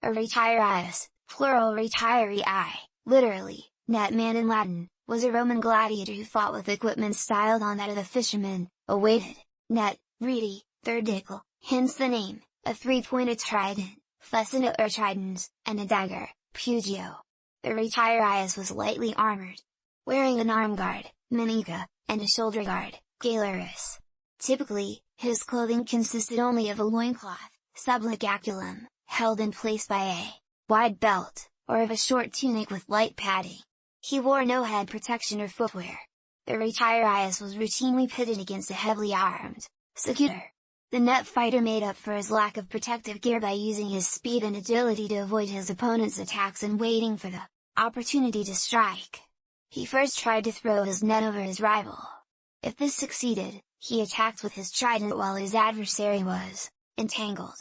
A Retiarius, plural retirii, literally, netman in Latin, was a Roman gladiator who fought with equipment styled on that of the fisherman, a weighted net, reti, third dicle, hence the name, a three-pointed trident, fusina or tridens, and a dagger, pugio. The Retiarius was lightly armored, wearing an arm guard, manica, and a shoulder guard, galerius. Typically, his clothing consisted only of a loincloth, subligaculum, held in place by a wide belt, or of a short tunic with light padding. He wore no head protection or footwear. The Retiarius was routinely pitted against a heavily armed secutor. The net fighter made up for his lack of protective gear by using his speed and agility to avoid his opponent's attacks and waiting for the opportunity to strike. He first tried to throw his net over his rival. If this succeeded, he attacked with his trident while his adversary was entangled.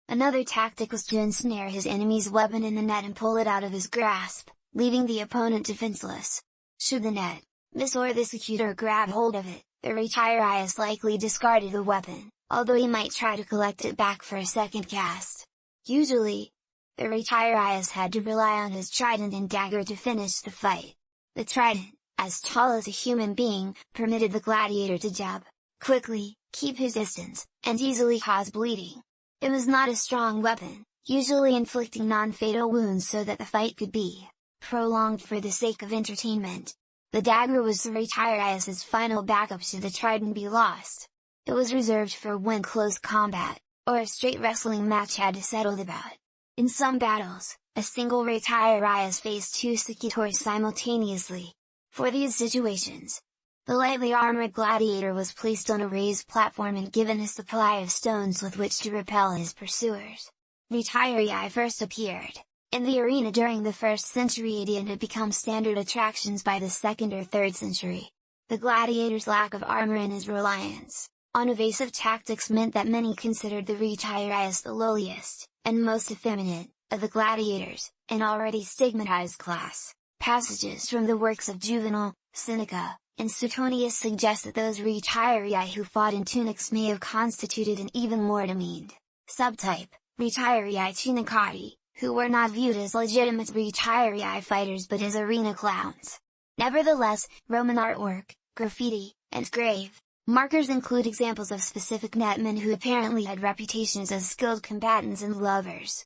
Another tactic was to ensnare his enemy's weapon in the net and pull it out of his grasp, leaving the opponent defenseless. Should the net miss or the secutor grab hold of it, the Retiarius likely discarded the weapon, although he might try to collect it back for a second cast. Usually, the Retiarius had to rely on his trident and dagger to finish the fight. The trident, as tall as a human being, permitted the gladiator to jab quickly, keep his distance, and easily cause bleeding. It was not a strong weapon, usually inflicting non-fatal wounds so that the fight could be prolonged for the sake of entertainment. The dagger was the Retiarius's final backup should the trident be lost. It was reserved for when close combat, or a straight wrestling match had to settle the bout. In some battles, a single Retiarius faced two secutors simultaneously. For these situations, the lightly armored gladiator was placed on a raised platform and given a supply of stones with which to repel his pursuers. Retiarii first appeared in the arena during the 1st century AD and had become standard attractions by the 2nd or 3rd century. The gladiator's lack of armor and his reliance on evasive tactics meant that many considered the Retiarius the lowliest, and most effeminate, of the gladiators, an already stigmatized class. Passages from the works of Juvenal, Seneca, and Suetonius suggest that those Retiarii who fought in tunics may have constituted an even more demeaned subtype, Retiarii tunicati, who were not viewed as legitimate Retiarii fighters but as arena clowns. Nevertheless, Roman artwork, graffiti, and grave markers include examples of specific netmen who apparently had reputations as skilled combatants and lovers.